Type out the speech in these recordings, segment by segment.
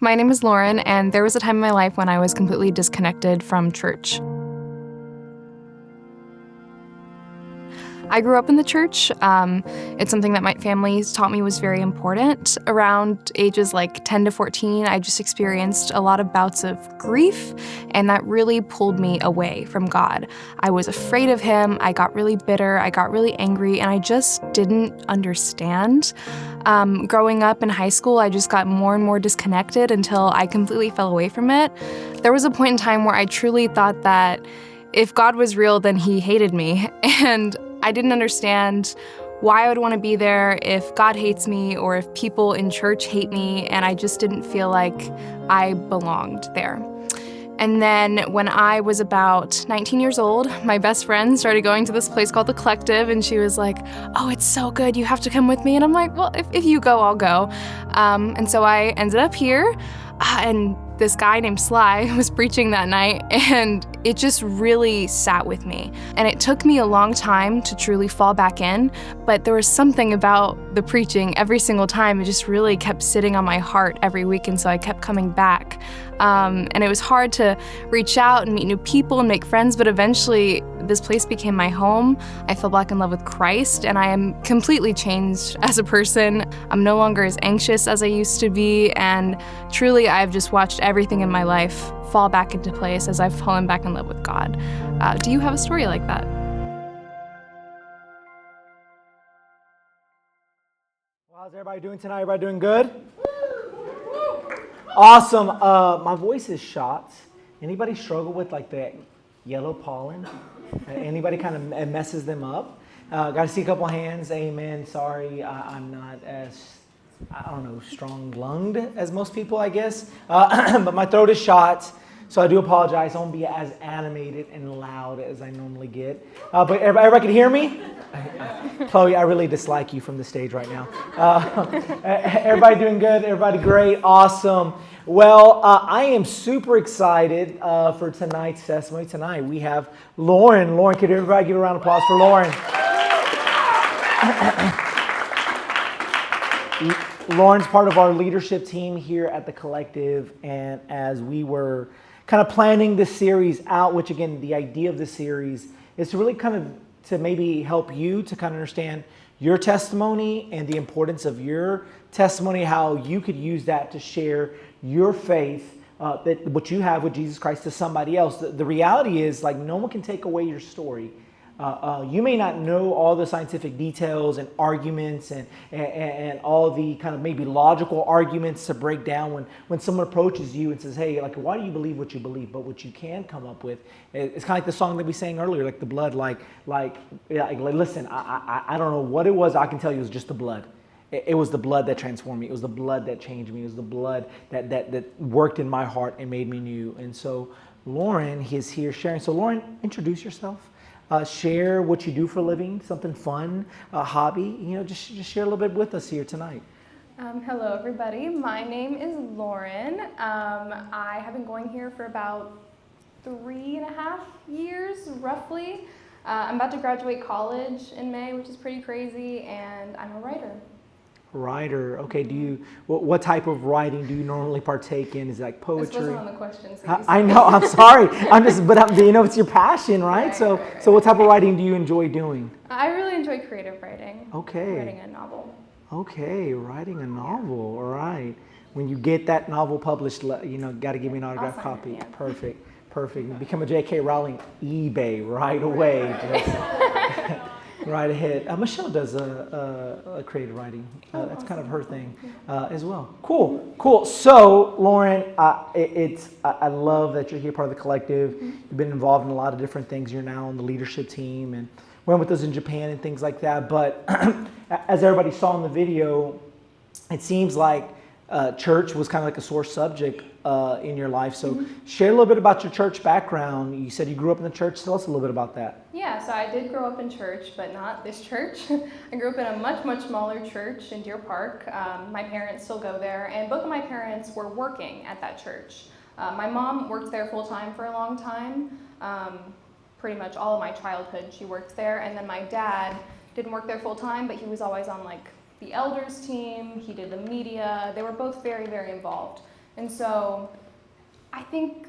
My name is Lauren, and there was a time in my life when I was completely disconnected from church. I grew up in the church. It's something that my family taught me was very important. Around ages like 10 to 14, I just experienced a lot of bouts of grief, and that really pulled me away from God. I was afraid of Him, I got really bitter, I got really angry, and I just didn't understand. Growing up in high school, I just got more and more disconnected until I completely fell away from it. There was a point in time where I truly thought that if God was real, then He hated me, and I didn't understand why I would want to be there if God hates me or if people in church hate me, and I just didn't feel like I belonged there. And then when I was about 19 years old, my best friend started going to this place called The Collective, and she was like, "Oh, it's so good, you have to come with me." And I'm like, "Well, if you go, I'll go." And so I ended up here, and this guy named Sly was preaching that night, and it just really sat with me. And it took me a long time to truly fall back in, but there was something about the preaching every single time. It just really kept sitting on my heart every week, and so I kept coming back. And it was hard to reach out and meet new people and make friends, but eventually this place became my home. I fell back in love with Christ, and I am completely changed as a person. I'm no longer as anxious as I used to be, and truly I've just watched everything in my life fall back into place as I've fallen back in love with God. Do you have a story like that? Well, how's everybody doing tonight? Everybody doing good? Awesome. My voice is shot. Anybody struggle with like the yellow pollen? Anybody kind of messes them up? Got to see a couple hands. Amen. Sorry, I'm not as, I don't know, strong-lunged as most people, I guess. But my throat is shot, so I do apologize. I won't be as animated and loud as I normally get. But everybody can hear me? Chloe, I really dislike you from the stage right now. Everybody doing good? Everybody great? Awesome. Well, I am super excited for tonight's testimony. Tonight we have Lauren. Lauren, could everybody give a round of applause for Lauren? Lauren's part of our leadership team here at the Collective, and as we were kind of planning this series out, which again, the idea of this series is to really kind of to maybe help you to kind of understand your testimony and the importance of your testimony, how you could use that to share your faith, that what you have with Jesus Christ to somebody else. The reality is, like, no one can take away your story. You may not know all the scientific details and arguments and all the kind of maybe logical arguments to break down when someone approaches you and says, "Hey, like, why do you believe what you believe?" But what you can come up with, it's kind of like the song that we sang earlier, like the blood, listen, I don't know what it was. I can tell you it was just the blood. It was the blood that transformed me. It was the blood that changed me. It was the blood that worked in my heart and made me new. And so Lauren is here sharing. So Lauren, introduce yourself. Share what you do for a living, something fun, a hobby. Just share a little bit with us here tonight. Hello, everybody. My name is Lauren. I have been going here for about 3.5 years, roughly. I'm about to graduate college in May, which is pretty crazy, and I'm a writer. Writer. Okay. What type of writing do you normally partake in? Is it like poetry? This wasn't on the questions. I know. I'm sorry. It's your passion, right? Right. So what type of writing do you enjoy doing? I really enjoy creative writing. Okay. Writing a novel. Okay, writing a novel. All right. When you get that novel published, got to give me an autographed copy. Yeah. Perfect. Become a J.K. Rowling eBay right away. Just right ahead. Michelle does a creative writing. That's kind of her thing as well. Cool. So, Lauren, I love that you're here, part of the Collective. Mm-hmm. You've been involved in a lot of different things. You're now on the leadership team and went with us in Japan and things like that. But as everybody saw in the video, it seems like church was kind of like a sore subject in your life. So mm-hmm. Share a little bit about your church background. You said you grew up in the church. Tell us a little bit about that. Yeah, so I did grow up in church, but not this church. I grew up in a much, much smaller church in Deer Park. My parents still go there, and both of my parents were working at that church. My mom worked there full-time for a long time. Pretty much all of my childhood she worked there, and then my dad didn't work there full-time, but he was always on like the elders team. He did the media. They were both very, very involved. And so I think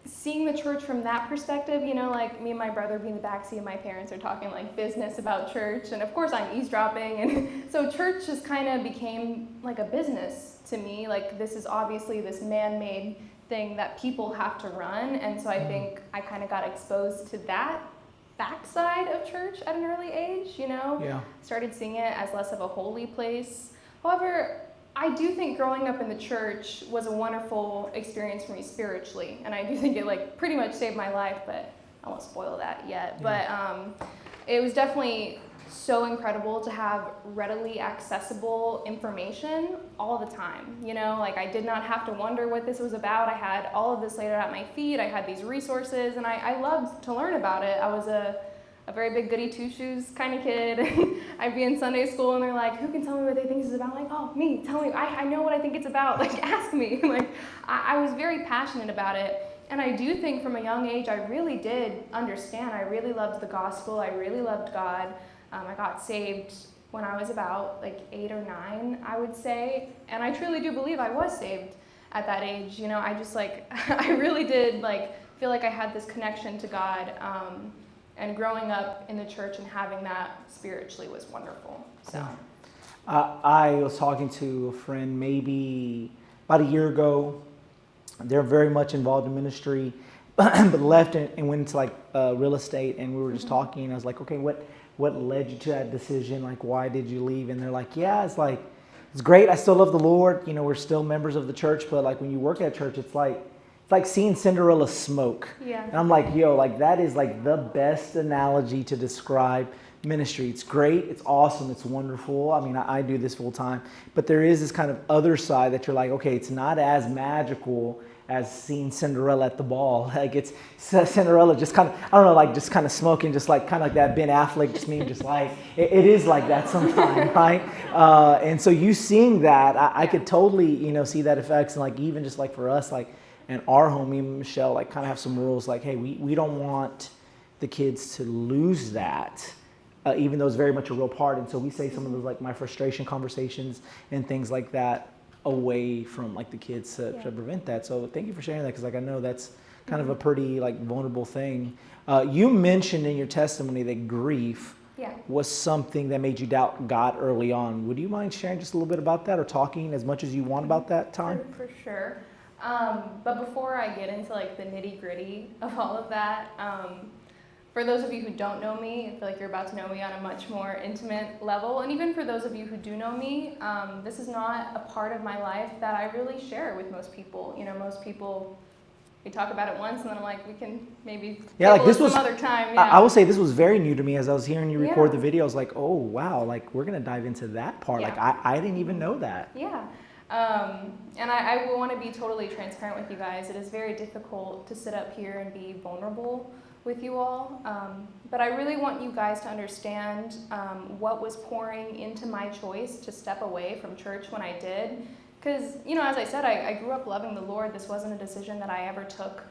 seeing the church from that perspective, like me and my brother being in the backseat and my parents are talking like business about church, and of course I'm eavesdropping, and so church just kind of became like a business to me. Like, this is obviously this man-made thing that people have to run, and so I think I kind of got exposed to that backside of church at an early age, Yeah. Started seeing it as less of a holy place. However, I do think growing up in the church was a wonderful experience for me spiritually, and I do think it like pretty much saved my life, but I won't spoil that yet. Yeah. But it was definitely so incredible to have readily accessible information all the time. Like, I did not have to wonder what this was about. I had all of this laid out at my feet. I had these resources, and I loved to learn about it. I was a very big goody two-shoes kind of kid. I'd be in Sunday school and they're like, who can tell me what they think this is about? I'm like, oh, me, tell me, I know what I think it's about, like, ask me. Like, I was very passionate about it. And I do think from a young age, I really did understand. I really loved the gospel. I really loved God. I got saved when I was about like 8 or 9, I would say. And I truly do believe I was saved at that age. I just like, I really did like feel like I had this connection to God. And growing up in the church and having that spiritually was wonderful. So, I was talking to a friend maybe about a year ago. They're very much involved in ministry, but left and went into like real estate. And we were just talking. And I was like, okay, what led you to that decision? Like, why did you leave? And they're like, yeah, it's great. I still love the Lord. We're still members of the church, but like when you work at church, it's like seeing Cinderella smoke. Yeah. And I'm like, yo, like that is like the best analogy to describe ministry. It's great. It's awesome. It's wonderful. I mean, I do this full time, but there is this kind of other side that you're like, okay, it's not as magical as seeing Cinderella at the ball. Like, it's Cinderella just kind of, I don't know, like just kind of smoking, just like kind of like that Ben Affleck just meme, just like, it is like that sometimes, right? And so you seeing that, I could totally, see that effects. And like, even just like for us, like, and our home, me and Michelle, like kind of have some rules like, hey, we don't want the kids to lose that, even though it's very much a real part. And so we say some of those like my frustration conversations and things like that away from like the kids to prevent that. So thank you for sharing that, because like I know that's kind of a pretty like vulnerable thing. You mentioned in your testimony that grief was something that made you doubt God early on. Would you mind sharing just a little bit about that, or talking as much as you want about that time? For sure. But before I get into like the nitty gritty of all of that, for those of you who don't know me, I feel like you're about to know me on a much more intimate level. And even for those of you who do know me, this is not a part of my life that I really share with most people. Most people, we talk about it once and then I'm like, we can maybe like this was some other time. I will say this was very new to me as I was hearing you record the video. I was like, oh wow, like we're gonna dive into that part. Like I didn't even know that. Yeah. And I want to be totally transparent with you guys. It is very difficult to sit up here and be vulnerable with you all. But I really want you guys to understand what was pouring into my choice to step away from church when I did. Because, as I said, I grew up loving the Lord. This wasn't a decision that I ever took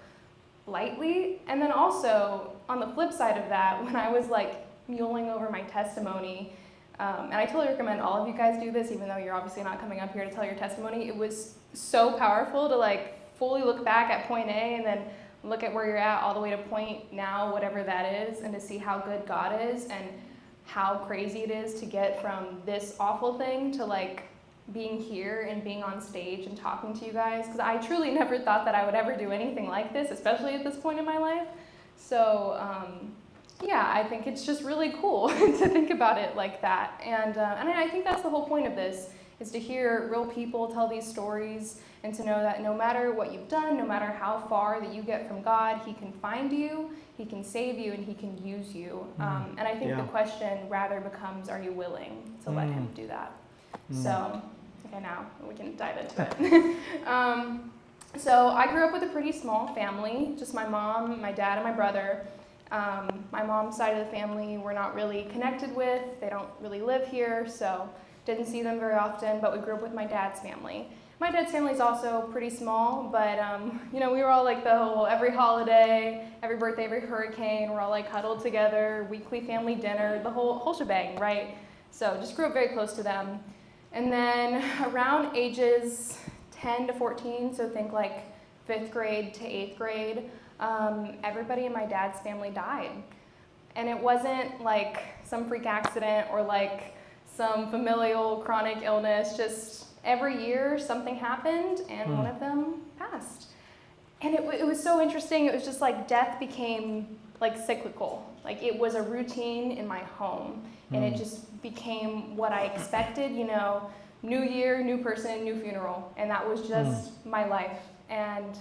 lightly. And then also, on the flip side of that, when I was like mulling over my testimony, and I totally recommend all of you guys do this, even though you're obviously not coming up here to tell your testimony. It was so powerful to like fully look back at point A and then look at where you're at all the way to point now, whatever that is, and to see how good God is and how crazy it is to get from this awful thing to like being here and being on stage and talking to you guys. Because I truly never thought that I would ever do anything like this, especially at this point in my life. So, yeah, I think it's just really cool to think about it like that. And I think that's the whole point of this, is to hear real people tell these stories and to know that no matter what you've done, no matter how far that you get from God, He can find you, He can save you, and He can use you. And I think the question rather becomes, are you willing to let Him do that? So, okay, now we can dive into it. So I grew up with a pretty small family, just my mom, my dad, and my brother. My mom's side of the family we're not really connected with. They don't really live here, so didn't see them very often, but we grew up with my dad's family. My dad's family is also pretty small, but we were all like the whole every holiday, every birthday, every hurricane, we're all like huddled together, weekly family dinner, the whole shebang, right? So just grew up very close to them. And then around ages 10 to 14, so think like 5th grade to 8th grade, everybody in my dad's family died. And it wasn't like some freak accident or like some familial chronic illness, just every year something happened and one of them passed. And it was so interesting. It was just like death became like cyclical. Like it was a routine in my home, and it just became what I expected, you know, new year, new person, new funeral. And that was just my life. And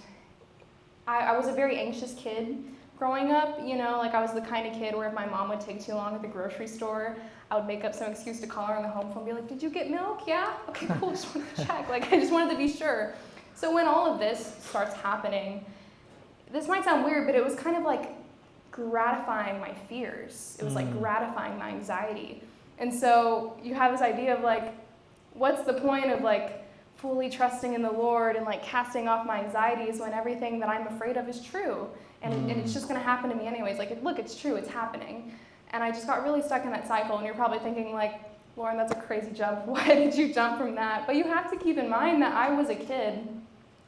I was a very anxious kid growing up, you know, like I was the kind of kid where if my mom would take too long at the grocery store, I would make up some excuse to call her on the home phone and be like, did you get milk? Yeah? Okay, cool, just wanted to check. Like I just wanted to be sure. So when all of this starts happening, this might sound weird, but it was kind of like gratifying my fears. It was like gratifying my anxiety. And so you have this idea of like, what's the point of like fully trusting in the Lord and like casting off my anxieties when everything that I'm afraid of is true? And it's just going to happen to me anyways. Like, look, it's true, it's happening. And I just got really stuck in that cycle. And you're probably thinking like, Lauren, that's a crazy jump. Why did you jump from that? But you have to keep in mind that I was a kid.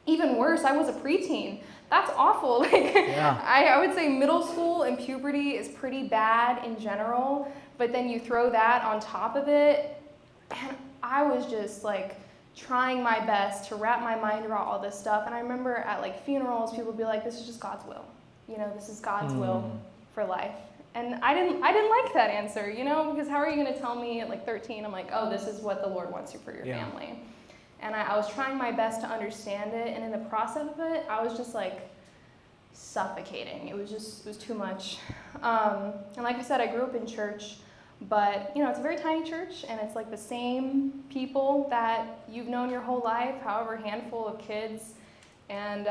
Even worse, I was a preteen. That's awful. Like, yeah. I would say middle school and puberty is pretty bad in general. But then you throw that on top of it. And I was just like trying my best to wrap my mind around all this stuff. And I remember at like funerals, people would be like, this is just God's will. You know, this is God's will for life. And I didn't like that answer, you know, because how are you going to tell me at like 13, I'm like, oh, this is what the Lord wants you for your family. And I was trying my best to understand it. And in the process of it, I was just like suffocating. It was too much. And like I said, I grew up in church, but you know, it's a very tiny church, and it's like the same people that you've known your whole life, however handful of kids. And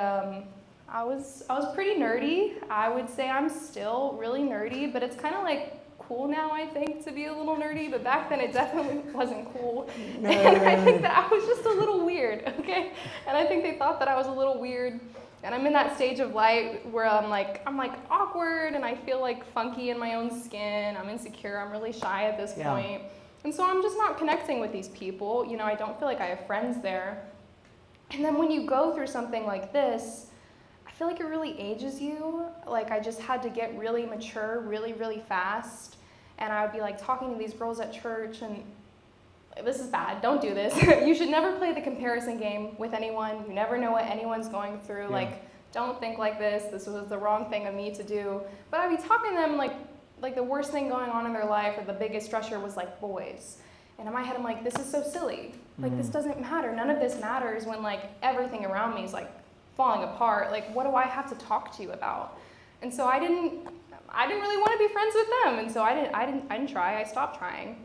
I was pretty nerdy. I would say I'm still really nerdy, but it's kind of like cool now, I think, to be a little nerdy, but back then it definitely wasn't cool. And I think that I was just a little weird, okay? And I think they thought that I was a little weird. And I'm in that stage of life where I'm like awkward, and I feel like funky in my own skin. I'm insecure. I'm really shy at this point. And so I'm just not connecting with these people. You know, I don't feel like I have friends there. And then when you go through something like this, I feel like it really ages you. Like I just had to get really mature really, really fast. And I would be like talking to these girls at church, and this is bad, don't do this. You should never play the comparison game with anyone. You never know what anyone's going through. Yeah. Like, don't think like this was the wrong thing of me to do. But I'd be talking to them like the worst thing going on in their life, or the biggest stressor was like boys. And in my head, I'm like, this is so silly. Like, this doesn't matter. None of this matters when like everything around me is like falling apart. Like, what do I have to talk to you about? And so I didn't really want to be friends with them. And so I didn't try. I stopped trying.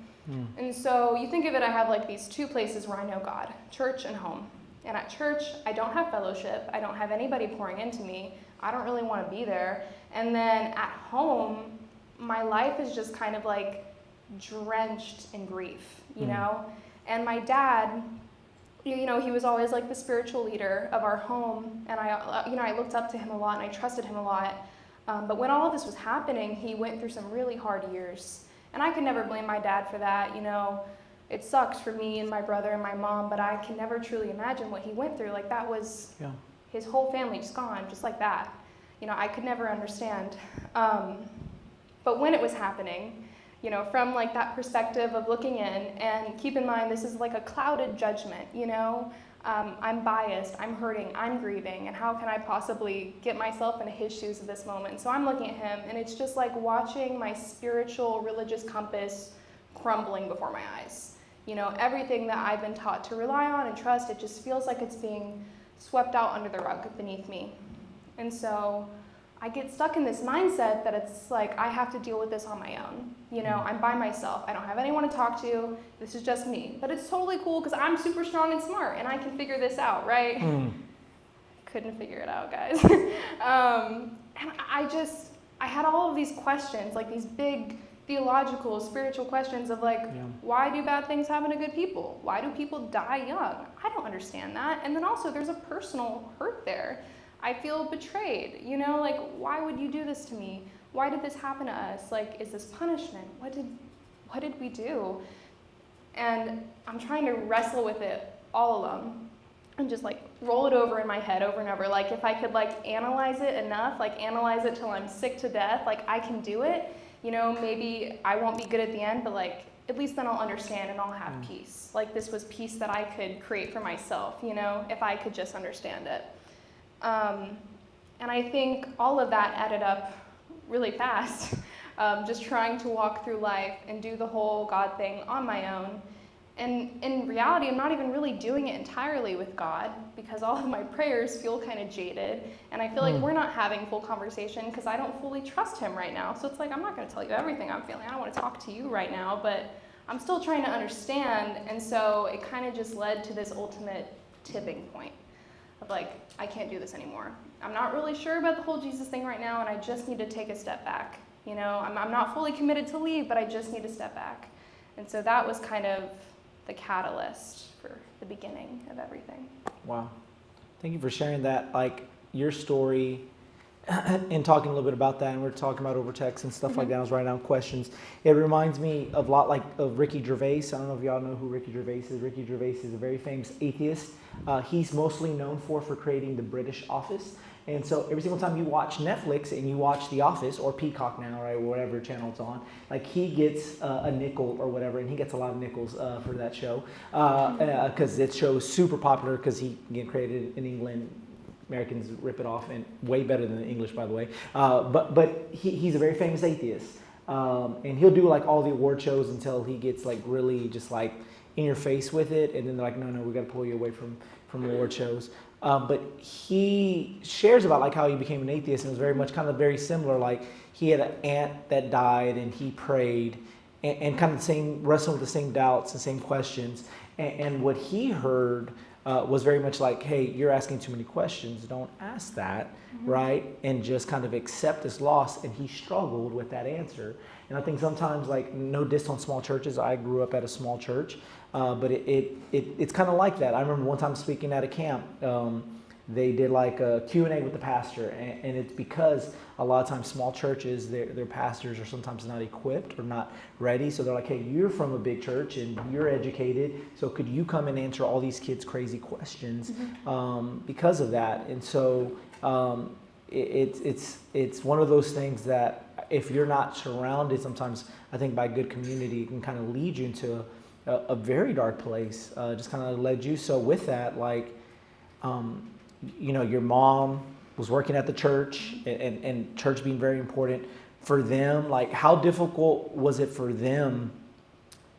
And so you think of it, I have like these two places where I know God, church and home. And at church, I don't have fellowship. I don't have anybody pouring into me. I don't really want to be there. And then at home, my life is just kind of like drenched in grief, you know? And my dad, you know, he was always like the spiritual leader of our home. And I looked up to him a lot, and I trusted him a lot. But when all of this was happening, he went through some really hard years. And I could never blame my dad for that, you know. It sucks for me and my brother and my mom, but I can never truly imagine what he went through. Like, that was his whole family just gone, just like that. You know, I could never understand. But when it was happening, you know, from like that perspective of looking in, and keep in mind, this is like a clouded judgment, you know. I'm biased, I'm hurting, I'm grieving, and how can I possibly get myself into his shoes at this moment? So I'm looking at him, and it's just like watching my spiritual, religious compass crumbling before my eyes. You know, everything that I've been taught to rely on and trust, it just feels like it's being swept out under the rug beneath me. And so I get stuck in this mindset that it's like I have to deal with this on my own. You know, I'm by myself. I don't have anyone to talk to. This is just me. But it's totally cool because I'm super strong and smart, and I can figure this out, right? Couldn't figure it out, guys. And I had all of these questions, like these big theological, spiritual questions of like, why do bad things happen to good people? Why do people die young? I don't understand that. And then also there's a personal hurt there. I feel betrayed, you know, like, why would you do this to me? Why did this happen to us? Like, is this punishment? What did we do? And I'm trying to wrestle with it all alone. and just like roll it over in my head over and over. Like if I could like analyze it enough, like analyze it till I'm sick to death, like I can do it. Maybe I won't be good at the end, but like at least then I'll understand and I'll have peace. Like this was peace that I could create for myself, if I could just understand it. And I think all of that added up really fast. Just trying to walk through life and do the whole God thing on my own. And in reality, I'm not even really doing it entirely with God because all of my prayers feel kind of jaded. And I feel like we're not having full conversation because I don't fully trust him right now. So it's like, I'm not going to tell you everything I'm feeling. I don't want to talk to you right now, but I'm still trying to understand. And so it kind of just led to this ultimate tipping point of like, I can't do this anymore. I'm not really sure about the whole Jesus thing right now, and I just need to take a step back. I'm not fully committed to leave, but I just need to step back. And so that was kind of the catalyst for the beginning of everything. Wow. Thank you for sharing that, like your story and talking a little bit about that. And we're talking about over text and stuff like that. I was writing down questions. It reminds me of a lot like of Ricky Gervais. I don't know if y'all know who Ricky Gervais is. Ricky Gervais is a very famous atheist. He's mostly known for creating the British Office. And so every single time you watch Netflix and you watch The Office or Peacock now, right, whatever channel it's on, like he gets a nickel or whatever, and he gets a lot of nickels for that show because that show is super popular because he created in England. Americans rip it off, and way better than the English, by the way. But he's a very famous atheist, and he'll do like all the award shows until he gets like really just like in your face with it, and then they're like, no, we got to pull you away from award shows. But he shares about like how he became an atheist, and it was very much kind of very similar. Like he had an aunt that died, and he prayed, and kind of wrestling with the same doubts and same questions. And what he heard was very much like, hey, you're asking too many questions. Don't ask that, right? And just kind of accept this loss. And he struggled with that answer. And I think sometimes, like, no diss on small churches. I grew up at a small church, but it's kind of like that. I remember one time speaking at a camp. They did like a Q&A with the pastor, and it's because a lot of times small churches, their pastors are sometimes not equipped or not ready. So they're like, hey, you're from a big church and you're educated, so could you come and answer all these kids' crazy questions because of that? And so it's one of those things that if you're not surrounded sometimes, I think by good community, it can kind of lead you into a very dark place, just kind of led you. So with that, like, your mom was working at the church and church being very important for them. Like, how difficult was it for them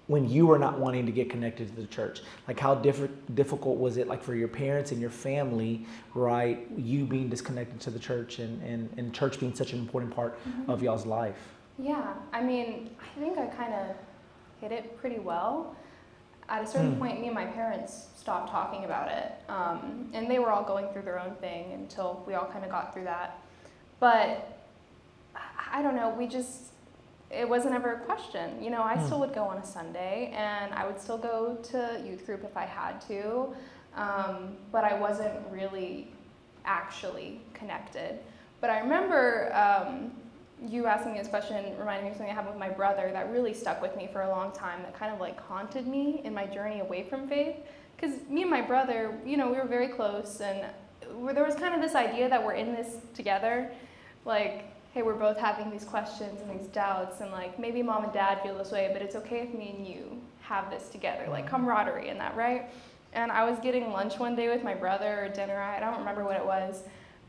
when you were not wanting to get connected to the church? Like, how difficult was it, like, for your parents and your family, right? You being disconnected to the church and church being such an important part of y'all's life? Yeah, I mean, I think I kind of hit it pretty well. At a certain point, me and my parents stopped talking about it, and they were all going through their own thing until we all kind of got through that. But I don't know, it wasn't ever a question. I still would go on a Sunday, and I would still go to youth group if I had to, but I wasn't really actually connected. But I remember you asking me this question reminded me of something I had with my brother that really stuck with me for a long time, that kind of like haunted me in my journey away from faith. Because me and my brother, we were very close, and there was kind of this idea that we're in this together. Like, hey, we're both having these questions and these doubts, and like maybe mom and dad feel this way, but it's okay if me and you have this together, like camaraderie and that, right? And I was getting lunch one day with my brother, or dinner, I don't remember what it was,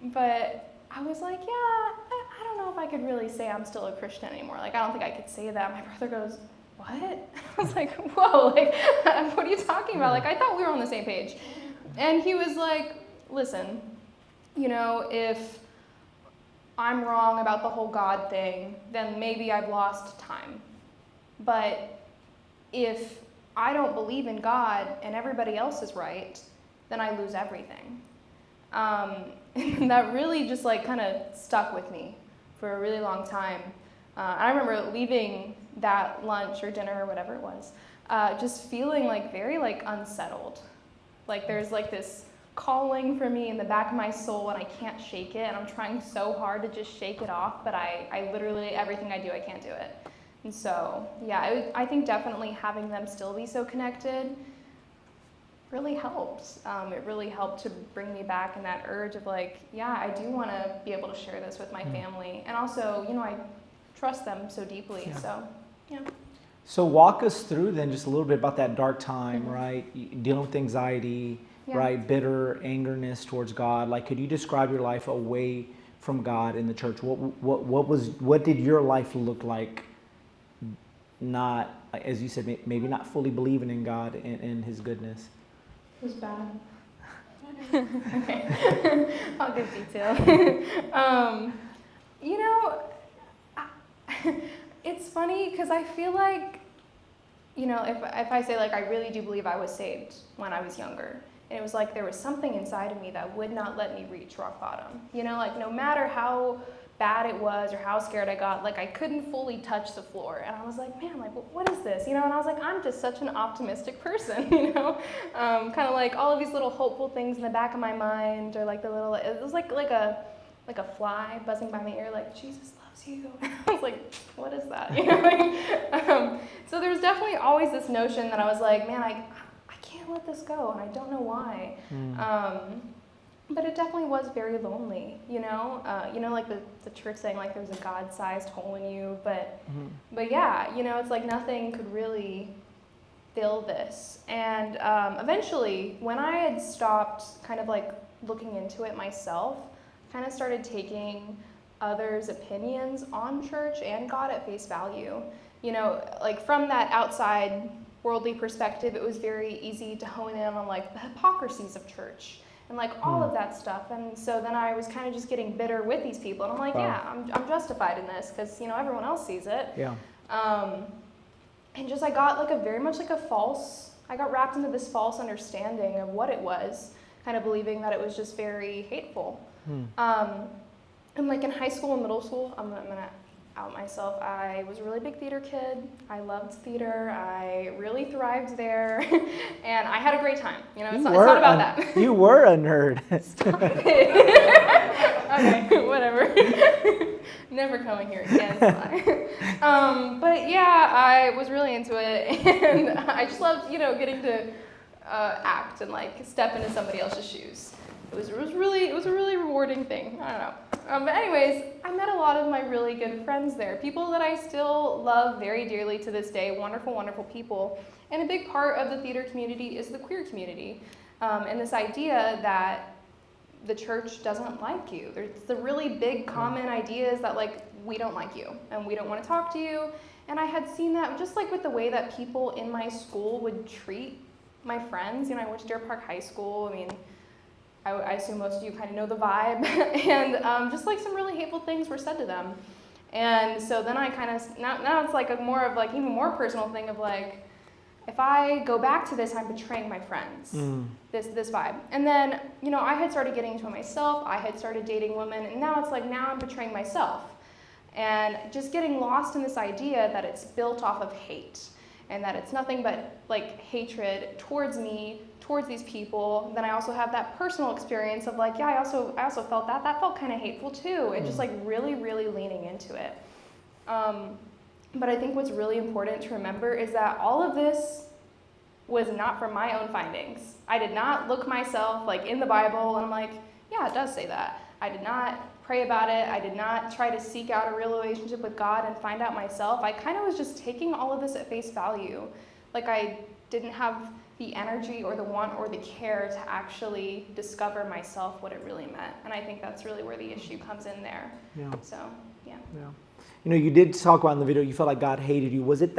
but I was like, yeah, I don't know if I could really say I'm still a Christian anymore. Like, I don't think I could say that. My brother goes, what? I was like, whoa, like, what are you talking about? Like, I thought we were on the same page. And he was like, listen, if I'm wrong about the whole God thing, then maybe I've lost time. But if I don't believe in God and everybody else is right, then I lose everything. And that really just like kind of stuck with me for a really long time. I remember leaving that lunch or dinner or whatever it was, just feeling like very like unsettled. Like there's like this calling for me in the back of my soul and I can't shake it, and I'm trying so hard to just shake it off, but I literally, everything I do, I can't do it. And so, yeah, I think definitely having them still be so connected really helped. It really helped to bring me back in that urge of like, yeah, I do want to be able to share this with my family. And also, I trust them so deeply. Yeah. So, yeah. So walk us through then just a little bit about that dark time, right? Dealing with anxiety, right? Bitter angerness towards God. Like, could you describe your life away from God in the church? What did your life look like? Not, as you said, maybe not fully believing in God and His goodness. It was bad. Okay. I'll give detail. It's funny because I feel like, if I say like I really do believe I was saved when I was younger, and it was like there was something inside of me that would not let me reach rock bottom. Like no matter how bad it was or how scared I got, like I couldn't fully touch the floor. And I was like, man, like what is this? And I was like, I'm just such an optimistic person, kind of like all of these little hopeful things in the back of my mind, or like it was like a fly buzzing by my ear, like Jesus loves you. I was like, what is that? So there was definitely always this notion that I was like, man, I can't let this go, and I don't know why. But it definitely was very lonely, like the church saying like there's a God-sized hole in you, but yeah, it's like nothing could really fill this. And eventually, when I had stopped kind of like looking into it myself, kind of started taking others' opinions on church and God at face value. Like from that outside worldly perspective, it was very easy to hone in on like the hypocrisies of church and like all of that stuff. And so then I was kind of just getting bitter with these people, and I'm like, yeah, I'm justified in this because everyone else sees it. Yeah. And just I got like I got wrapped into this false understanding of what it was, kind of believing that it was just very hateful. And like in high school and middle school, I'm gonna out myself. I was a really big theater kid. I loved theater. I really thrived there, and I had a great time. It's not about that. You were a nerd. Stop it. Okay, whatever. Never coming here again. But yeah, I was really into it, and I just loved, getting to act and like step into somebody else's shoes. It was a really rewarding thing. I don't know. But anyways, I met a lot of my really good friends there. People that I still love very dearly to this day. Wonderful, wonderful people. And a big part of the theater community is the queer community. And this idea that the church doesn't like you. There's the really big common ideas that like, we don't like you and we don't want to talk to you. And I had seen that just like with the way that people in my school would treat my friends. I went to Deer Park High School. I mean, I assume most of you kind of know the vibe. And just like some really hateful things were said to them. And so then I kind of, now it's like a more of like even more personal thing of like, if I go back to this, I'm betraying my friends, this vibe. And then, I had started getting into it myself. I had started dating women, and now it's like, now I'm betraying myself. And just getting lost in this idea that it's built off of hate, and that it's nothing but like hatred towards me, towards these people. Then I also have that personal experience of like, yeah, I also felt that felt kind of hateful too, and just like really, really leaning into it. But I think what's really important to remember is that all of this was not from my own findings. I did not look myself like in the Bible and I'm like, yeah, it does say that. I did not pray about it. I did not try to seek out a real relationship with God and find out myself. I kind of was just taking all of this at face value. Like I didn't have the energy or the want or the care to actually discover myself what it really meant. And I think that's really where the issue comes in there. Yeah. So, yeah. You did talk about in the video, you felt like God hated you. Was it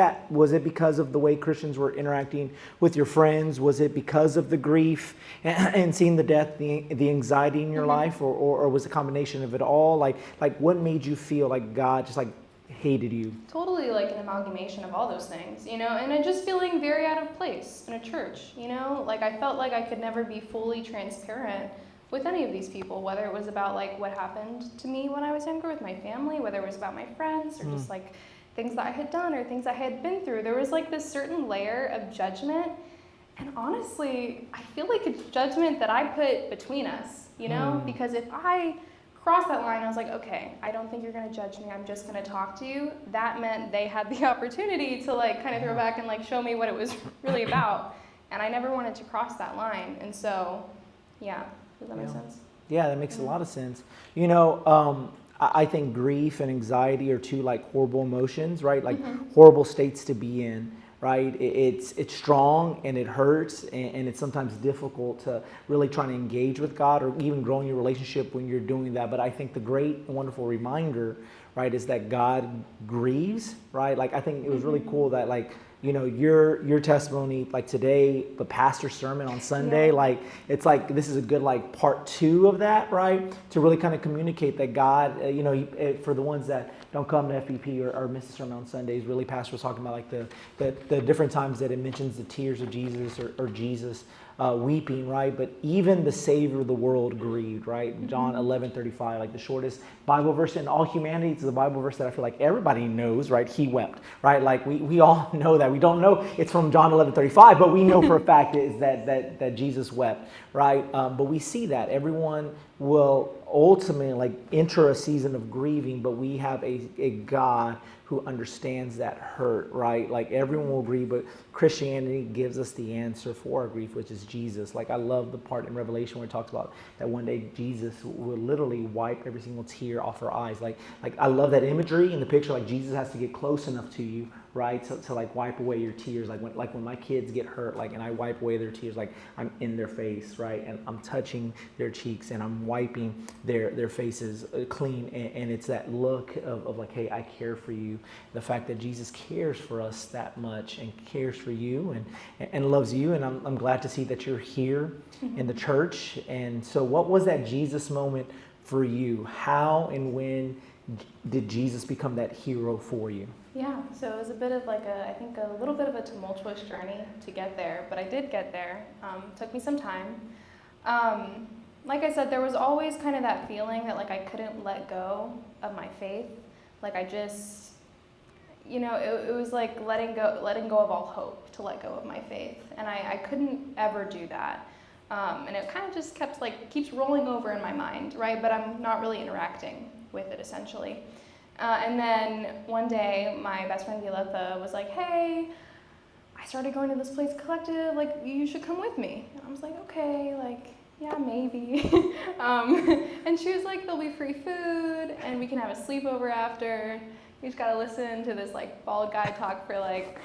because of the way Christians were interacting with your friends? Was it because of the grief and seeing the death, the anxiety in your life, or was it a combination of it all? Like what made you feel like God just like hated you? Totally like an amalgamation of all those things, and I just feeling very out of place in a church, like I felt like I could never be fully transparent with any of these people, whether it was about like what happened to me when I was younger with my family, whether it was about my friends or just like things that I had done or things I had been through. There was like this certain layer of judgment, and honestly, I feel like it's judgment that I put between us, because if I crossed that line, I was like, okay, I don't think you're going to judge me, I'm just going to talk to you. That meant they had the opportunity to like kind of throw back and like show me what it was really about. and I never wanted to cross that line. And so, yeah, does that make sense? Yeah, that makes a lot of sense. I think grief and anxiety are two like horrible emotions, right? Like horrible states to be in, right? It's strong and it hurts, and it's sometimes difficult to really try to engage with God or even grow in your relationship when you're doing that. But I think the great and wonderful reminder, right, is that God grieves, right? Like I think it was really cool that your testimony, like today, the pastor's sermon on Sunday, like it's like this is a good like part 2 of that, right? To really kind of communicate that God, for the ones that don't come to FPP or miss the sermon on Sundays, really pastor was talking about like the different times that it mentions the tears of Jesus or Jesus weeping, right? But even the Savior of the world grieved, right? John 11:35, like the shortest Bible verse in all humanity. It's the Bible verse that I feel like everybody knows, right? He wept, right? Like we all know that. We don't know it's from John 11:35, but we know for a fact is that Jesus wept, right? But we see that everyone will ultimately like enter a season of grieving, but we have a God who understands that hurt, right? Like everyone will grieve, but Christianity gives us the answer for our grief, which is Jesus. Like I love the part in Revelation where it talks about that one day Jesus will literally wipe every single tear off our eyes. Like I love that imagery in the picture. Like Jesus has to get close enough to you, right, to like wipe away your tears. Like when my kids get hurt, like and I wipe away their tears, like I'm in their face, right, and I'm touching their cheeks and I'm wiping their faces clean, and it's that look of like, hey, I care for you. The fact that Jesus cares for us that much and cares for you and loves you, and I'm glad to see that you're here in the church. And so what was that Jesus moment for you? How and when did Jesus become that hero for you? Yeah, so it was a bit of like I think a little bit of a tumultuous journey to get there, but I did get there. Took me some time. Like I said, there was always kind of that feeling that like I couldn't let go of my faith. Like I just, it was like letting go of all hope to let go of my faith, and I couldn't ever do that. And it kind of just keeps rolling over in my mind, right? But I'm not really interacting with it essentially. And then one day, my best friend Violetta was like, hey, I started going to this place collective, like, you should come with me. And I was like, okay, like, yeah, maybe. And she was like, there'll be free food, and we can have a sleepover after. You just gotta listen to this, like, bald guy talk for, like,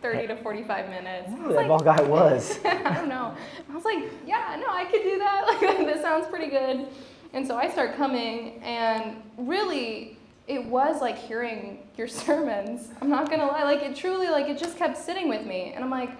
30 to 45 minutes. Who that bald guy was? I don't know. I was like, yeah, no, I could do that. Like, this sounds pretty good. And so I start coming, and really, it was like hearing your sermons. I'm not gonna lie, like it truly, like it just kept sitting with me. And I'm like,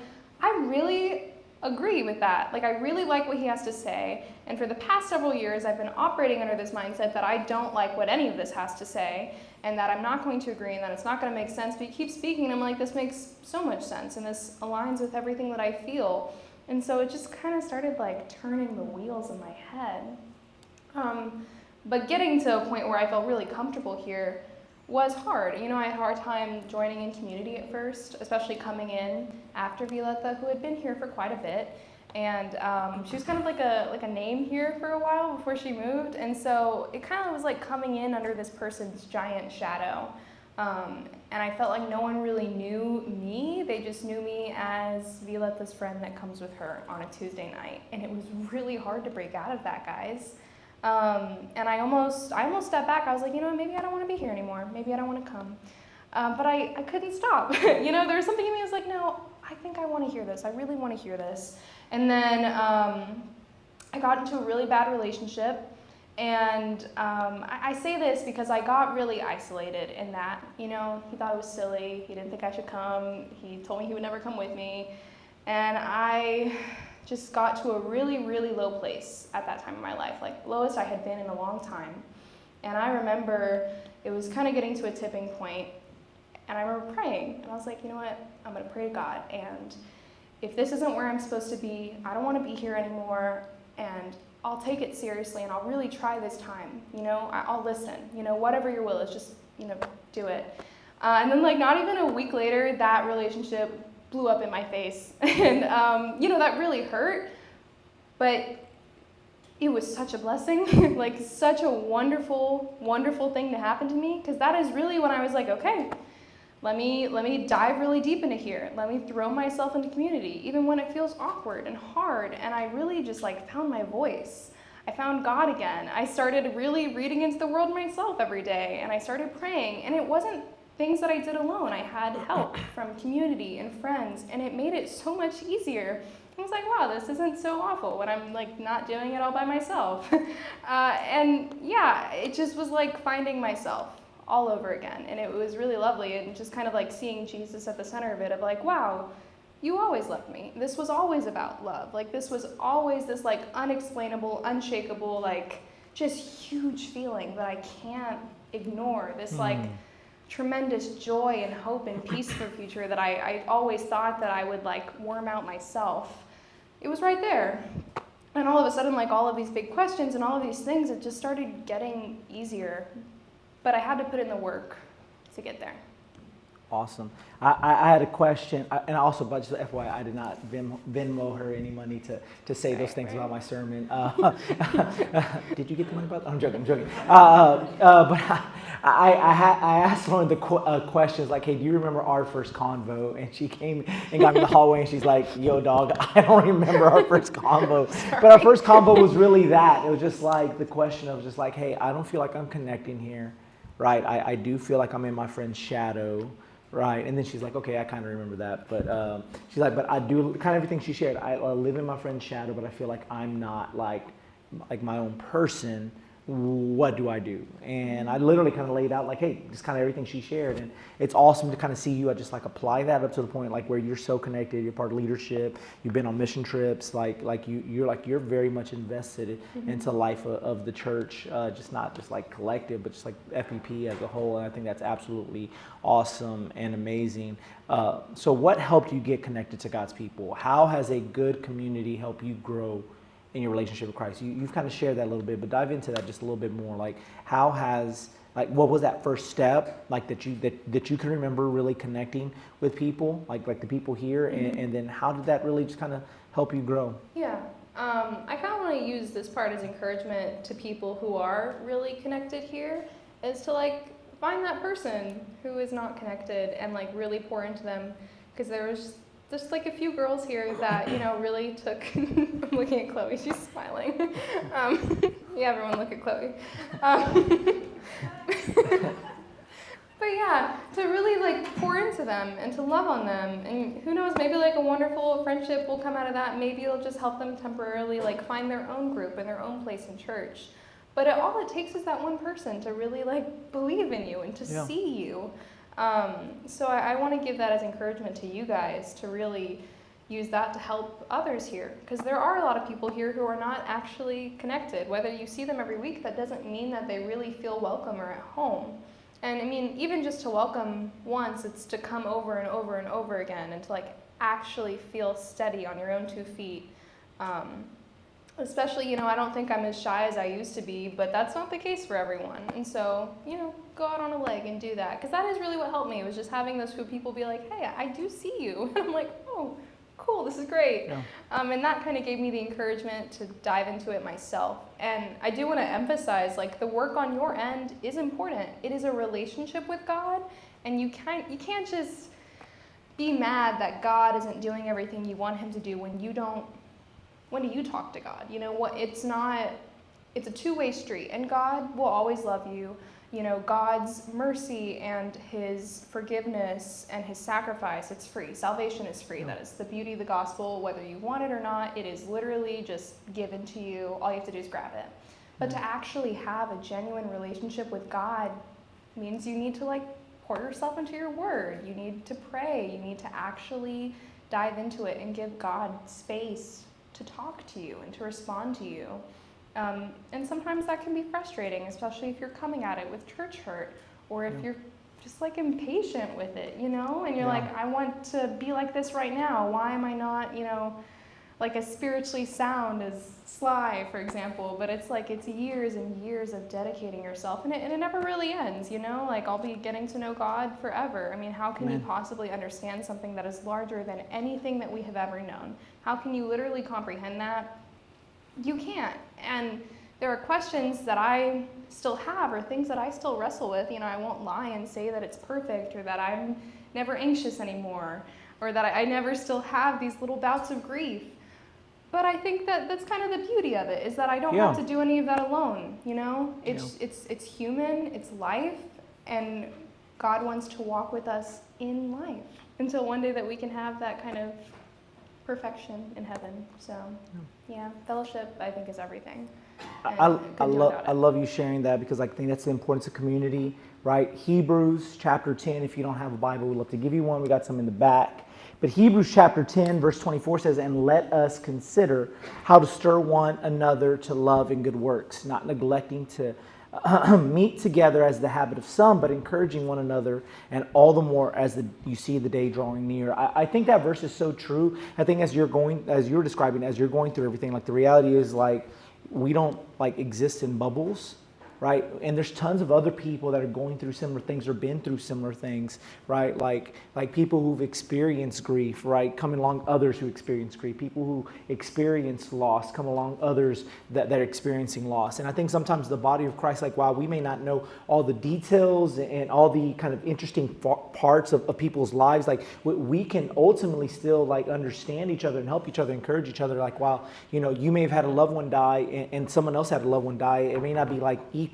I really agree with that. Like I really like what he has to say. And for the past several years, I've been operating under this mindset that I don't like what any of this has to say, and that I'm not going to agree, and that it's not gonna make sense. But he keeps speaking, and I'm like, this makes so much sense, and this aligns with everything that I feel. And so it just kind of started like turning the wheels in my head. But getting to a point where I felt really comfortable here was hard. I had a hard time joining in community at first, especially coming in after Violetta, who had been here for quite a bit. And she was kind of like a name here for a while before she moved. And so it kind of was like coming in under this person's giant shadow. And I felt like no one really knew me. They just knew me as Violetta's friend that comes with her on a Tuesday night. And it was really hard to break out of that, guys. And I almost stepped back. I was like, maybe I don't want to be here anymore. Maybe I don't want to come. But I couldn't stop. There was something in me that was like, no, I think I want to hear this. I really want to hear this. And then I got into a really bad relationship. And I say this because I got really isolated in that. He thought it was silly. He didn't think I should come. He told me he would never come with me. And I just got to a really, really low place at that time in my life, like lowest I had been in a long time. And I remember it was kind of getting to a tipping point, and I remember praying, and I was like, you know what, I'm gonna pray to God, and if this isn't where I'm supposed to be, I don't wanna be here anymore, and I'll take it seriously, and I'll really try this time, I'll listen, whatever your will is, just, do it. And then like not even a week later, that relationship blew up in my face. And, that really hurt, but it was such a blessing, like such a wonderful, wonderful thing to happen to me, because that is really when I was like, okay, Let me dive really deep into here. Let me throw myself into community, even when it feels awkward and hard. And I really just like found my voice. I found God again. I started really reading into the world myself every day, and I started praying. And it wasn't things that I did alone. I had help from community and friends, and it made it so much easier. I was like, wow, this isn't so awful when I'm like not doing it all by myself. And yeah, it just was like finding myself all over again. And it was really lovely, and just kind of like seeing Jesus at the center of it, of like, wow, you always loved me. This was always about love. Like this was always this like unexplainable, unshakable, like just huge feeling that I can't ignore. This like tremendous joy and hope and peace for the future that I always thought that I would like worm out myself. It was right there. And all of a sudden, like all of these big questions and all of these things, it just started getting easier. But I had to put in the work to get there. Awesome. I had a question, and also, but just FYI, I did not Venmo her any money to say those things about my sermon. Did you get the money about that? I'm joking. But I asked one of the questions, like, hey, do you remember our first convo? And she came and got me in the hallway, and she's like, yo, dog, I don't remember our first convo. But our first convo was really that. It was just like the question of just like, hey, I don't feel like I'm connecting here, right? I do feel like I'm in my friend's shadow. Right, and then she's like, okay, I kind of remember that, but she's like, but I do kind of everything she shared. I live in my friend's shadow, but I feel like I'm not like my own person. What do I do? And I literally kind of laid out like, hey, just kind of everything she shared, and it's awesome to kind of see you. I just like apply that up to the point like where you're so connected. You're part of leadership. You've been on mission trips. You're very much invested into life of the church, just not just like collective, but just like FPP as a whole. And I think that's absolutely awesome and amazing. So what helped you get connected to God's people? How has a good community helped you grow in your relationship with Christ? You've kind of shared that a little bit, but dive into that just a little bit more. Like, how has, like, what was that first step, like that you can remember really connecting with people, like the people here, and then how did that really just kind of help you grow? Yeah, I kind of want to use this part as encouragement to people who are really connected here, is to like find that person who is not connected and like really pour into them, because there was just like a few girls here that, you know, really took, I'm looking at Chloe, she's smiling. Yeah, everyone look at Chloe. But yeah, to really like pour into them and to love on them. And who knows, maybe like a wonderful friendship will come out of that. Maybe it'll just help them temporarily like find their own group and their own place in church. But all it takes is that one person to really like believe in you and to see you. So I want to give that as encouragement to you guys to really use that to help others here, because there are a lot of people here who are not actually connected. Whether you see them every week, that doesn't mean that they really feel welcome or at home. And I mean, even just to welcome once, it's to come over and over and over again and to like actually feel steady on your own 2 feet. Especially, you know, I don't think I'm as shy as I used to be, but that's not the case for everyone. And so, you know, go out on a leg and do that. Because that is really what helped me, was just having those few people be like, hey, I do see you. And I'm like, oh, cool, this is great. Yeah. And that kind of gave me the encouragement to dive into it myself. And I do want to emphasize, like, the work on your end is important. It is a relationship with God, and you can't just be mad that God isn't doing everything you want him to do when you don't. When do you talk to God? You know what? It's a two-way street, and God will always love you. You know, God's mercy and his forgiveness and his sacrifice, it's free. Salvation is free. That is the beauty of the gospel. Whether you want it or not, it is literally just given to you. All you have to do is grab it. But to actually have a genuine relationship with God means you need to like pour yourself into your word. You need to pray. You need to actually dive into it and give God space to talk to you and to respond to you. And sometimes that can be frustrating, especially if you're coming at it with church hurt, or if you're just like impatient with it, you know, and you're like, I want to be like this right now. Why am I not, you know, like as spiritually sound as Sly, for example? But it's like, it's years and years of dedicating yourself, and it never really ends, you know, like I'll be getting to know God forever. I mean, how can you possibly understand something that is larger than anything that we have ever known? How can you literally comprehend that? You can't. And there are questions that I still have or things that I still wrestle with. You know, I won't lie and say that it's perfect or that I'm never anxious anymore or that I never still have these little bouts of grief. But I think that that's kind of the beauty of it, is that I don't have to do any of that alone, you know? It's human, it's life, and God wants to walk with us in life until one day that we can have that kind of perfection in heaven. So, yeah, fellowship, I think, is everything. I love you sharing that, because I think that's the importance of community, right? Hebrews chapter 10, if you don't have a Bible, we'd love to give you one. We got some in the back. But Hebrews chapter 10, verse 24 says, "And let us consider how to stir one another to love and good works, not neglecting to meet together as the habit of some, but encouraging one another, and all the more as you see the day drawing near." I think that verse is so true. I think as you're going through everything, like the reality is like we don't like exist in bubbles. Right? And there's tons of other people that are going through similar things or been through similar things, right? Like people who've experienced grief, right? Coming along others who experience grief, people who experience loss, come along others that are experiencing loss. And I think sometimes the body of Christ, like, while we may not know all the details and all the kind of interesting parts of people's lives, like we can ultimately still like understand each other and help each other, encourage each other. Like, wow, you know, you may have had a loved one die and someone else had a loved one die. It may not be like equal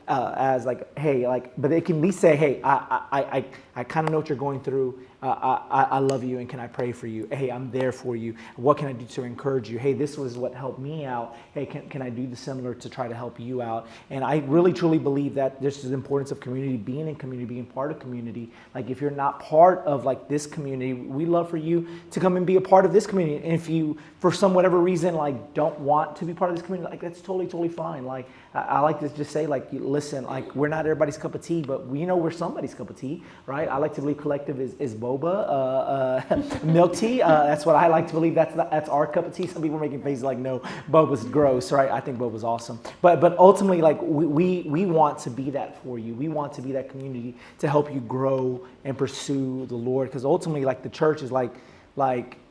as like, hey, like, but it can at least say, hey, I kind of know what you're going through. I love you, and can I pray for you? Hey, I'm there for you. What can I do to encourage you? Hey, this was what helped me out. Hey, can I do the similar to try to help you out? And I really truly believe that this is the importance of community, being in community, being part of community. Like, if you're not part of like this community, we love for you to come and be a part of this community. And if you, for some whatever reason, like don't want to be part of this community, like that's totally fine. Like I like to just say, like, listen, like we're not everybody's cup of tea, but we know we're somebody's cup of tea, right? I like to believe Collective is boba, milk tea. That's what I like to believe. That's our cup of tea. Some people are making faces like, no, boba's gross, right? I think boba's awesome. But ultimately, like we want to be that for you. We want to be that community to help you grow and pursue the Lord, because ultimately, like, the church is like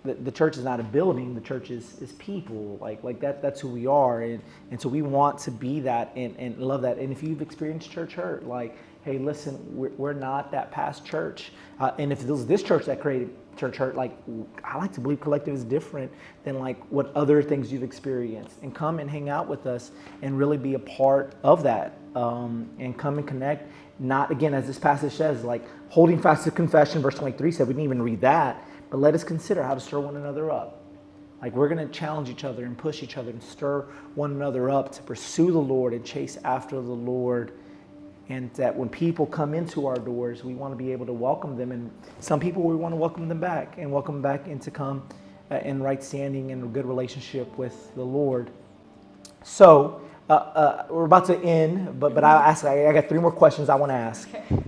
the church is not a building. The church is people. Like that's who we are, and so we want to be that and love that. And if you've experienced church hurt, like, hey, listen, we're not that past church. And if it was this church that created church hurt, like, I like to believe Collective is different than like what other things you've experienced. And come and hang out with us and really be a part of that, and come and connect. Not, again, as this passage says, like holding fast to confession, verse 23 said, we didn't even read that. But let us consider how to stir one another up. Like, we're going to challenge each other and push each other and stir one another up to pursue the Lord and chase after the Lord. And that when people come into our doors, we want to be able to welcome them. And some people, we want to welcome them back and to come in right standing and a good relationship with the Lord. So we're about to end, but I got 3 more questions I want to ask. Okay.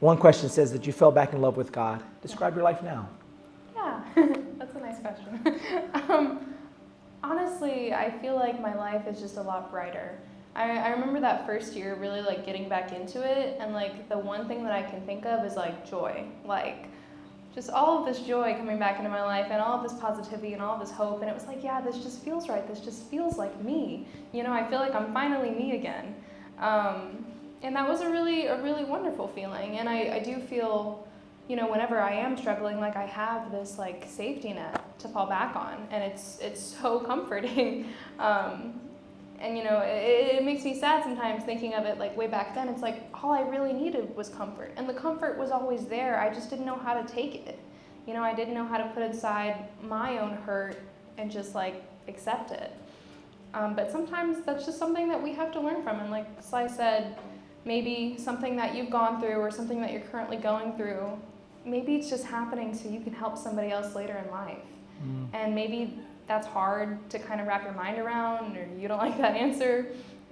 One question says that you fell back in love with God. Describe your life now. Yeah, that's a nice question. Honestly, I feel like my life is just a lot brighter. I remember that first year really like getting back into it, and like the one thing that I can think of is like joy. Like just all of this joy coming back into my life and all of this positivity and all of this hope, and it was like, yeah, this just feels right. This just feels like me. You know, I feel like I'm finally me again. And that was a really wonderful feeling. And I do feel, you know, whenever I am struggling, like I have this like safety net to fall back on, and it's so comforting. And you know, it makes me sad sometimes thinking of it like way back then. It's like all I really needed was comfort, and the comfort was always there. I just didn't know how to take it. You know, I didn't know how to put aside my own hurt and just like accept it. But sometimes that's just something that we have to learn from. And like Sly said, maybe something that you've gone through or something that you're currently going through, maybe it's just happening so you can help somebody else later in life. And maybe that's hard to kind of wrap your mind around, or you don't like that answer.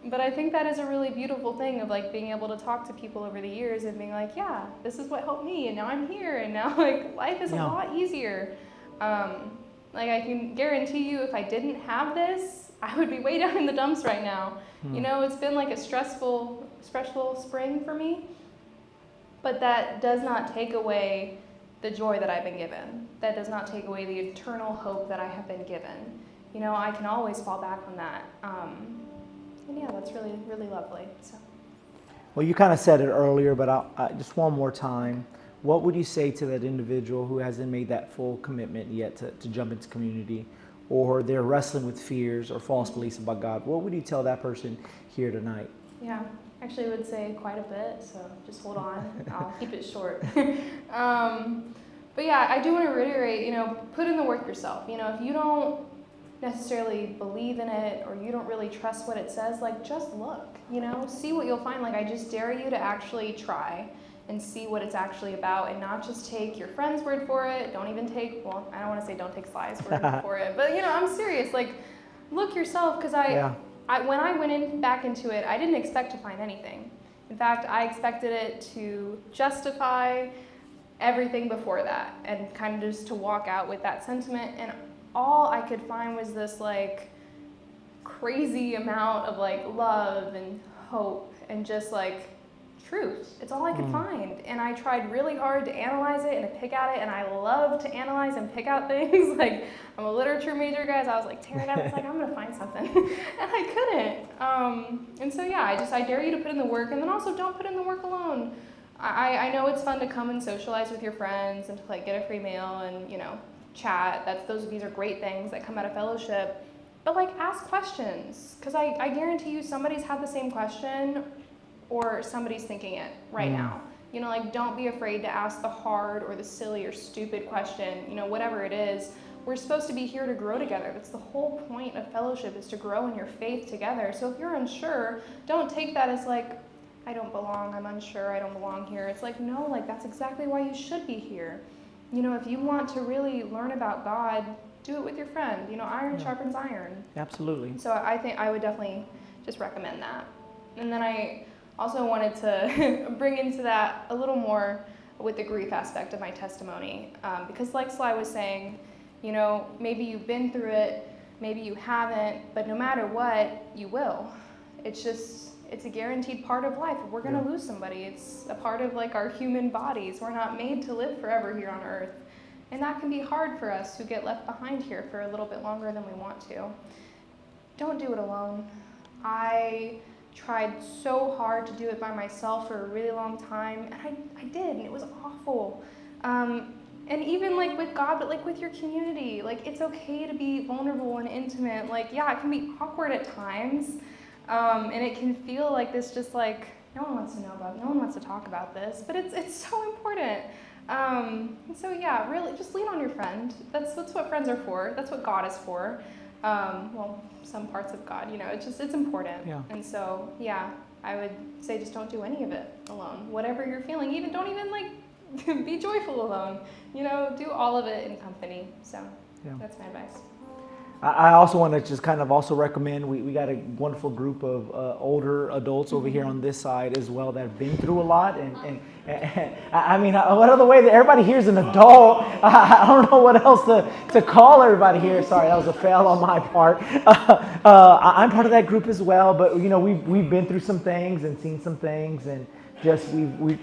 But I think that is a really beautiful thing of like being able to talk to people over the years and being like, yeah, this is what helped me, and now I'm here, and now like life is a lot easier. Like I can guarantee you, if I didn't have this, I would be way down in the dumps right now. You know, it's been like a stressful spring for me, but that does not take away the joy that I've been given. That does not take away the eternal hope that I have been given. You know, I can always fall back on that. yeah, that's really, really lovely. So. Well, you kind of said it earlier, but just one more time. What would you say to that individual who hasn't made that full commitment yet to jump into community, or they're wrestling with fears or false beliefs about God? What would you tell that person here tonight? Yeah, actually I would say quite a bit, so just hold on. I'll keep it short. But yeah, I do want to reiterate, put in the work yourself. If you don't necessarily believe in it or you don't really trust what it says, just look, see what you'll find. I just dare you to actually try and see what it's actually about, and not just take your friend's word for it. Don't even take, well, I don't want to say don't take Sly's word for it, but I'm serious. Look yourself, because when I went back into it, I didn't expect to find anything. In fact, I expected it to justify everything before that and kind of just to walk out with that sentiment, and all I could find was this crazy amount of love and hope and just truth. It's all I could find, and I tried really hard to analyze it and to pick at it, and I love to analyze and pick out things. I'm a literature major, guys. I was tearing up. It's I'm gonna find something, and I couldn't. And so yeah, I dare you to put in the work, and then also don't put in the work alone. I know it's fun to come and socialize with your friends and to get a free meal and chat. These are great things that come out of fellowship. But ask questions, because I guarantee you somebody's had the same question, or somebody's thinking it right now. Don't be afraid to ask the hard or the silly or stupid question, whatever it is. We're supposed to be here to grow together. That's the whole point of fellowship, is to grow in your faith together. So if you're unsure, don't take that as I don't belong, I'm unsure, I don't belong here. It's no, that's exactly why you should be here. If you want to really learn about God, do it with your friend. Iron sharpens iron. Absolutely. So I think I would definitely just recommend that. And then I also wanted to bring into that a little more with the grief aspect of my testimony. Because like Sly was saying, maybe you've been through it, maybe you haven't, but no matter what, you will. It's a guaranteed part of life. We're going to lose somebody. It's a part of our human bodies. We're not made to live forever here on earth. And that can be hard for us who get left behind here for a little bit longer than we want to. Don't do it alone. I tried so hard to do it by myself for a really long time, and I did, and it was awful. And even with God, but with your community, it's okay to be vulnerable and intimate. Yeah, it can be awkward at times, and it can feel this just no one wants to know about it, no one wants to talk about this, but it's so important. And so yeah, really just lean on your friend. That's what friends are for. That's what God is for. Well, some parts of God, it's important. Yeah. And so, yeah, I would say just don't do any of it alone. Whatever you're feeling, don't even be joyful alone. Do all of it in company. So that's my advice. I also want to just kind of also recommend, we got a wonderful group of older adults over here on this side as well that have been through a lot. And I mean, what other way that everybody here is an adult? I don't know what else to call everybody here. Sorry, that was a fail on my part. I'm part of that group as well, but we've been through some things and seen some things, and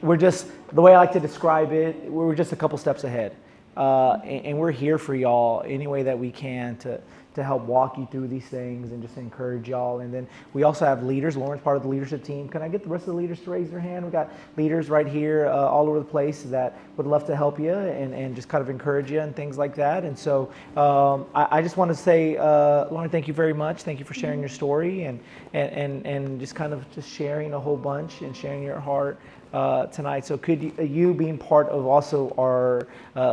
we're just, the way I like to describe it, we're just a couple steps ahead. And we're here for y'all any way that we can to help walk you through these things and just encourage y'all. And then we also have leaders. Lauren's part of the leadership team. Can I get the rest of the leaders to raise their hand? We got leaders right here all over the place that would love to help you and just kind of encourage you and things like that. And so I just want to say, Lauren, thank you very much. Thank you for sharing your story and just kind of just sharing a whole bunch and sharing your heart tonight. So could you being part of also our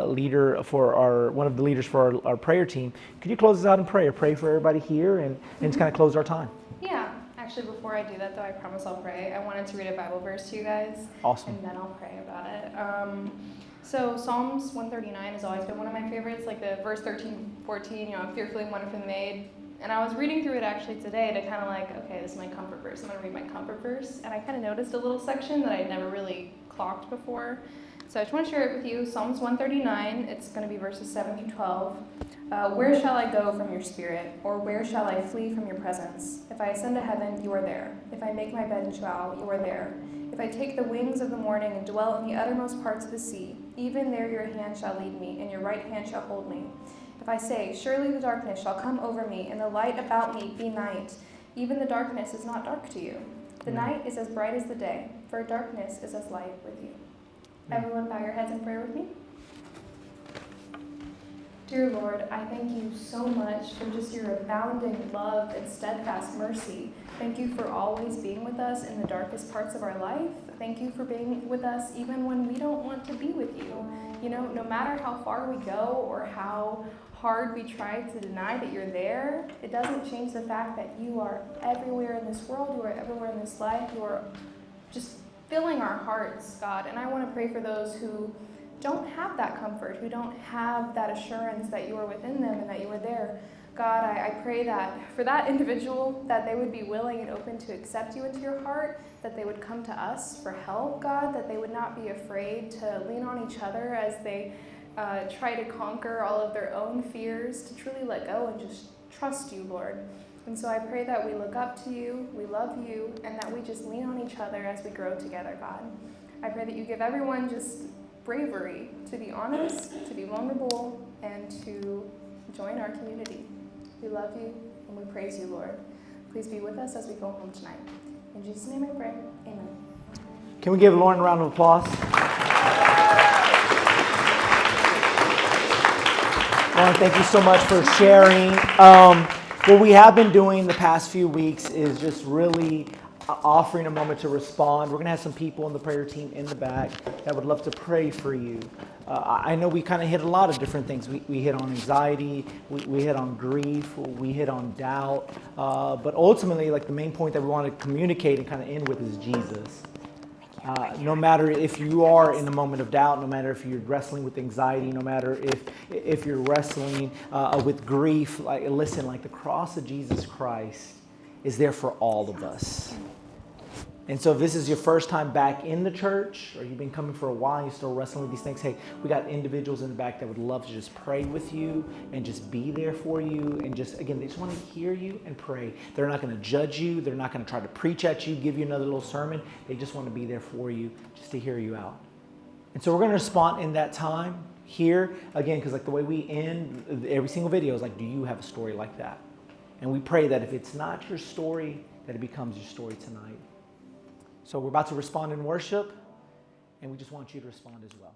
leader for one of the leaders for our prayer team, could you close us out in prayer? Pray for everybody here and just kind of close our time. Yeah. Actually, before I do that, though, I promise I'll pray. I wanted to read a Bible verse to you guys. Awesome. And then I'll pray about it. So Psalms 139 has always been one of my favorites, the verse 13, 14, fearfully and wonderfully made. And I was reading through it actually today to kind of okay, this is my comfort verse. I'm going to read my comfort verse. And I kind of noticed a little section that I'd never really clocked before. So I just want to share it with you. Psalms 139, it's going to be verses 7 through 12. Where shall I go from your spirit? Or where shall I flee from your presence? If I ascend to heaven, you are there. If I make my bed in Sheol, you are there. If I take the wings of the morning and dwell in the uttermost parts of the sea, even there your hand shall lead me, and your right hand shall hold me. If I say, surely the darkness shall come over me, and the light about me be night, Even the darkness is not dark to you. The night is as bright as the day, for darkness is as light with you. Everyone bow your heads in prayer with me. Dear Lord, I thank you so much for just your abounding love and steadfast mercy. Thank you for always being with us in the darkest parts of our life. Thank you for being with us even when we don't want to be with you. You know, no matter how far we go or how hard we try to deny that you're there, it doesn't change the fact that you are everywhere in this world, you are everywhere in this life, you are just filling our hearts, God. And I want to pray for those who don't have that comfort, who don't have that assurance that you are within them and that you are there. God, I pray that for that individual, that they would be willing and open to accept you into your heart, that they would come to us for help, God, that they would not be afraid to lean on each other as they try to conquer all of their own fears, to truly let go and just trust you, Lord. And so I pray that we look up to you, we love you, and that we just lean on each other as we grow together, God. I pray that you give everyone just bravery to be honest, to be vulnerable, and to join our community. We love you and we praise you, Lord. Please be with us as we go home tonight. In Jesus' name I pray, amen. Can we give Lauren a round of applause? Lauren, thank you so much for sharing. What we have been doing the past few weeks is just really offering a moment to respond. We're going to have some people in the prayer team in the back that would love to pray for you. I know we kind of hit a lot of different things. We hit on anxiety, we hit on grief, we hit on doubt. But ultimately, like the main point that we want to communicate and kind of end with is Jesus. No matter if you are in a moment of doubt, no matter if you're wrestling with anxiety, no matter if you're wrestling with grief, like listen, like the cross of Jesus Christ is there for all of us. And so if this is your first time back in the church, or you've been coming for a while and you're still wrestling with these things, hey, we got individuals in the back that would love to just pray with you and just be there for you. And just, again, they just want to hear you and pray. They're not going to judge you. They're not going to try to preach at you, give you another little sermon. They just want to be there for you, just to hear you out. And so we're going to respond in that time here, again, because like the way we end every single video is like, do you have a story like that? And we pray that if it's not your story, that it becomes your story tonight. So we're about to respond in worship, and we just want you to respond as well.